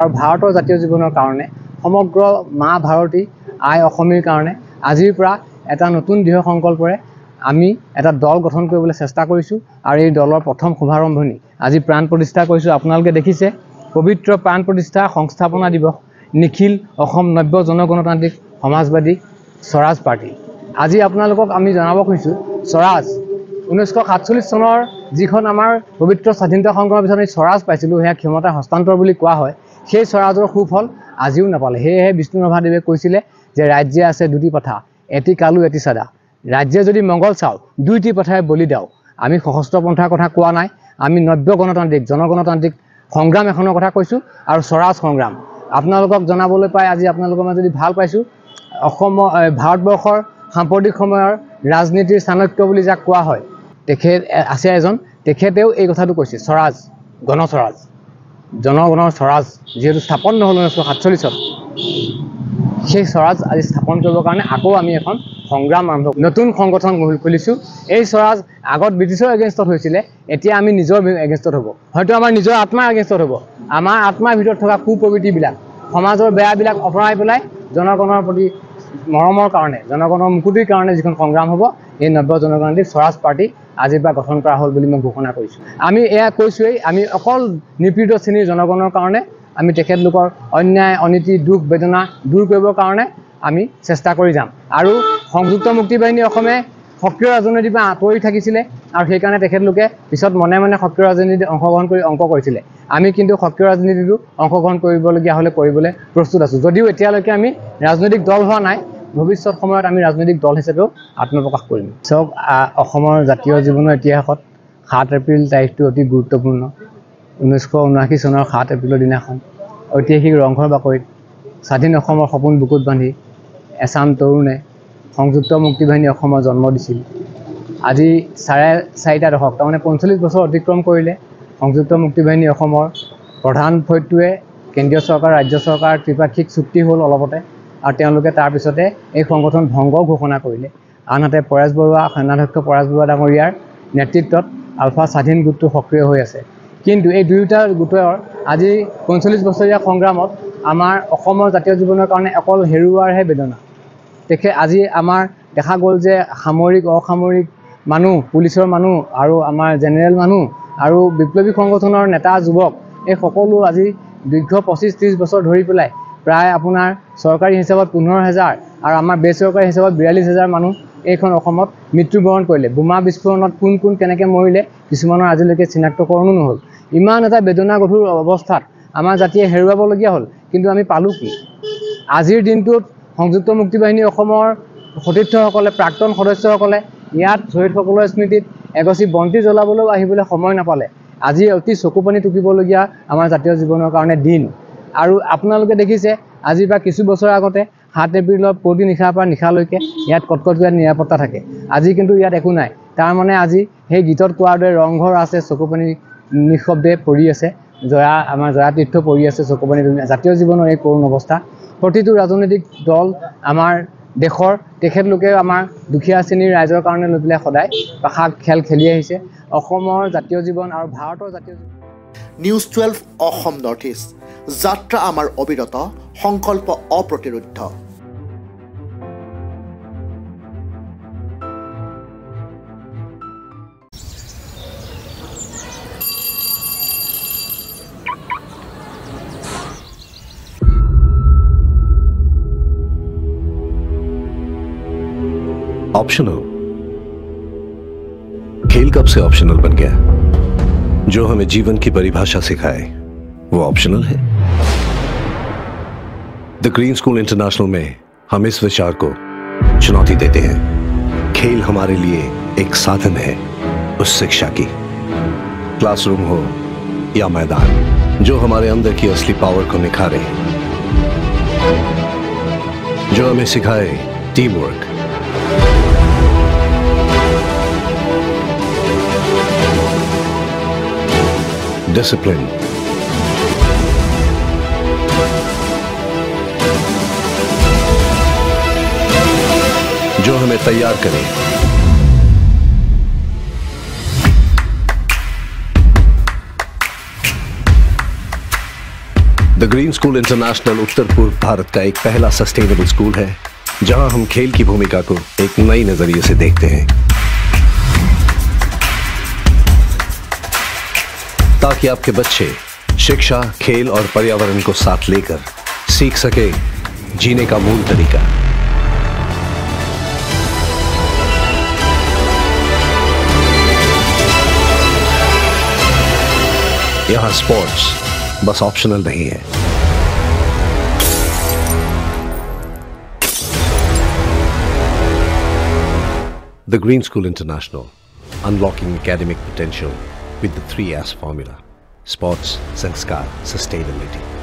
আৰু ভাৰতৰ জাতীয় জীৱনৰ কাৰণে সমগ্ৰ মা ভাৰতী আই অসমীৰ কাৰণে আজিৰ পৰা এটা নতুন দৃঢ় সংকল্পৰে আমি এটা দল গঠন কৰিবলৈ চেষ্টা কৰিছোঁ আৰু এই দলৰ প্ৰথম শুভাৰম্ভণি আজি প্ৰাণ প্ৰতিষ্ঠা কৰিছোঁ। আপোনালোকে দেখিছে পবিত্ৰ প্ৰাণ প্ৰতিষ্ঠা সংস্থাপনা দিৱস নিখিল অসম নব্য জনগণতান্ত্ৰিক সমাজবাদী স্বৰাজ পাৰ্টি। আজি আপোনালোকক আমি জনাব খুজিছোঁ স্বৰাজ 1947 চনৰ যিখন আমাৰ পবিত্ৰ স্বাধীনতা সংগ্ৰামৰ পিছত আমি স্বৰাজ পাইছিলোঁ সেয়া ক্ষমতা হস্তান্তৰ বুলি কোৱা হয়। সেই স্বৰাজৰ সুফল আজিও নাপালে। সেয়েহে বিষ্ণুৰাভাদেৱে কৈছিলে যে ৰাজ্যে আছে দুটি পথা, এটি কালু এটি চাদা। ৰাজ্যে যদি মংগল চাও দুইটি পথাৰে বলি দাও। আমি সশস্ত্ৰ পন্থাৰ কথা কোৱা নাই, আমি নব্য গণতান্ত্ৰিক জনগণতান্ত্ৰিক সংগ্ৰাম এখনৰ কথা কৈছোঁ আৰু স্বৰাজ সংগ্ৰাম। আপোনালোকক জনাবলৈ পাই আজি আপোনালোকৰ মই যদি ভাল পাইছোঁ, অসমৰ ভাৰতবৰ্ষৰ সাম্প্ৰতিক সময়ৰ ৰাজনীতিৰ চাণক্য বুলি যাক কোৱা হয় তেখেত আছে এজন, তেখেতেও এই কথাটো কৈছে স্বৰাজ গণস্বৰাজ জনগণৰ স্বৰাজ যিহেতু স্থাপন নহ'ল 1947 সেই স্বৰাজ আজি স্থাপন কৰিবৰ কাৰণে আকৌ আমি এখন সংগ্ৰাম আৰম্ভ নতুন সংগঠন খুলিছোঁ। এই স্বৰাজ আগত ব্ৰিটিছৰ এগেইনষ্টত হৈছিলে, এতিয়া আমি নিজৰ এগেইনষ্টত হ'ব, হয়তো আমাৰ নিজৰ আত্মাৰ এগেইনষ্টত হ'ব। আমাৰ আত্মাৰ ভিতৰত থকা কুপ্ৰবৃত্তিবিলাক সমাজৰ বেয়াবিলাক অঁতৰাই পেলাই জনগণৰ প্ৰতি মৰমৰ কাৰণে জনগণৰ মুকুতিৰ কাৰণে যিখন সংগ্ৰাম হ'ব এই নব্য জনগণতান্ত্ৰিক স্বৰাজ পাৰ্টি আজিৰ পৰা গঠন কৰা হ'ল বুলি মই ঘোষণা কৰিছোঁ। আমি এয়া কৈছোঁৱেই, আমি অকল নিপীড়িত শ্ৰেণীৰ জনগণৰ কাৰণে আমি তেখেতলোকৰ অন্যায় অনীতি দুখ বেদনা দূৰ কৰিবৰ কাৰণে আমি চেষ্টা কৰি যাম। আৰু সংযুক্ত মুক্তি বাহিনী অসমে সক্ৰিয় ৰাজনীতিৰ পৰা আঁতৰি থাকিছিলে আৰু সেইকাৰণে তেখেতলোকে পিছত মনে মনে সক্ৰিয় ৰাজনীতিত অংশগ্ৰহণ কৰি অংক কৰিছিলে। আমি কিন্তু সক্ৰিয় ৰাজনীতিটো অংশগ্ৰহণ কৰিবলগীয়া হ'লে কৰিবলৈ প্ৰস্তুত আছোঁ। যদিও এতিয়ালৈকে আমি ৰাজনৈতিক দল হোৱা নাই, ভৱিষ্যত সময়ত আমি ৰাজনৈতিক দল হিচাপেও আত্মপ্ৰকাশ কৰিম। চাওক, অসমৰ জাতীয় জীৱনৰ ইতিহাসত 7 এপ্ৰিল তাৰিখটো অতি গুৰুত্বপূৰ্ণ। 1979 চনৰ 7 এপ্ৰিলৰ দিনাখন ঐতিহাসিক ৰংঘৰ বাকৰিত স্বাধীন অসমৰ সপোন বুকুত বান্ধি এচাম তৰুণে সংযুক্ত মুক্তি বাহিনী অসমৰ জন্ম দিছিল। আজি 4.5 দশক তাৰমানে 45 বছৰ অতিক্ৰম কৰিলে সংযুক্ত মুক্তি বাহিনী অসমৰ প্ৰধান ফৈদটোৱে কেন্দ্ৰীয় চৰকাৰ ৰাজ্য চৰকাৰ ত্ৰিপাক্ষিক চুক্তি হ'ল অলপতে, আৰু তেওঁলোকে তাৰপিছতে এই সংগঠন ভংগও ঘোষণা কৰিলে। আনহাতে পৰেশ বৰুৱা সেনাধ্যক্ষ পৰেশ বৰুৱা ডাঙৰীয়াৰ নেতৃত্বত আলফা স্বাধীন গোটটো সক্ৰিয় হৈ আছে। কিন্তু এই দুয়োটা গোটৰ আজি 45 বছৰীয়া সংগ্ৰামত আমাৰ অসমৰ জাতীয় জীৱনৰ কাৰণে অকল হেৰুৱাৰহে বেদনা। আজি আমাৰ দেখা গ'ল যে সামৰিক অসামৰিক মানুহ, পুলিচৰ মানুহ আৰু আমাৰ জেনেৰেল মানুহ আৰু বিপ্লৱী সংগঠনৰ নেতা যুৱক এই সকলো আজি দীৰ্ঘ 25-30 বছৰ ধৰি পেলাই প্ৰায় আপোনাৰ চৰকাৰী হিচাপত 15,000 আৰু আমাৰ বেচৰকাৰী হিচাপত 42,000 মানুহ এইখন অসমত মৃত্যুবৰণ কৰিলে। বোমা বিস্ফোৰণত কোন কেনেকৈ মৰিলে কিছুমানৰ আজিলৈকে চিনাক্তকৰণো নহ'ল। ইমান এটা বেদনাগধুৰ অৱস্থাত আমাৰ জাতিয়ে হেৰুৱাবলগীয়া হ'ল, কিন্তু আমি পালোঁ কি? আজিৰ দিনটোত সংযুক্ত মুক্তি বাহিনী অসমৰ সতীৰ্থসকলে প্ৰাক্তন সদস্যসকলে ইয়াত শ্বহীদসকলৰ স্মৃতিত এগছি বন্তি জ্বলাবলৈও আহিবলৈ সময় নাপালে। আজি অতি চকুপানী টুকিবলগীয়া আমাৰ জাতীয় জীৱনৰ কাৰণে দিন। আৰু আপোনালোকে দেখিছে আজিৰ পৰা কিছু বছৰ আগতে 7 এপ্ৰিলৰ পুৱতি নিশাৰ পৰা নিশালৈকে ইয়াত কটকটীয়া নিৰাপত্তা থাকে। আজি কিন্তু ইয়াত একো নাই। তাৰমানে আজি সেই গীতত কোৱাৰ দৰে ৰংঘৰ আছে চকুপানী নিঃশব্দে পৰি আছে, আমাৰ জয়াতীৰ্থ পৰি আছে চকুপানী। জাতীয় জীৱনৰ এই কৰুণ অৱস্থা। প্ৰতিটো ৰাজনৈতিক দল আমাৰ দেশৰ তেখেতলোকে আমাৰ দুখীয়া শ্ৰেণীৰ ৰাইজৰ কাৰণে লৈ পেলাই সদায় পাশাক খেল খেলি আহিছে। অসমৰ জাতীয় জীৱন আৰু ভাৰতৰ জাতীয় জীৱন। নিউজ 12 অসম নৰ্থ ইষ্ট, যাত্ৰা আমাৰ অবিৰত, সংকল্প অপ্ৰতিৰোধ্য। ऑप्शनल खेल कब से ऑप्शनल बन गया? जो हमें जीवन की परिभाषा सिखाए वो ऑप्शनल है। द ग्रीन स्कूल इंटरनेशनल में हम इस विचार को चुनौती देते हैं। खेल हमारे लिए एक साधन है उस शिक्षा की, क्लासरूम हो या मैदान, जो हमारे अंदर की असली पावर को निखारे, जो हमें सिखाए टीम वर्क, डिसिप्लिन, जो हमें तैयार करे द ग्रीन स्कूल इंटरनेशनल उत्तर पूर्व भारत का एक पहला सस्टेनेबल स्कूल है जहां हम खेल की भूमिका को एक नई नजरिए से देखते हैं, ताकि आपके बच्चे शिक्षा, खेल और पर्यावरण को साथ लेकर सीख सके जीने का मूल तरीका। यहां स्पोर्ट्स बस ऑप्शनल नहीं है। The Green School International, unlocking academic potential with the 3S formula: sports, sanskar, sustainability.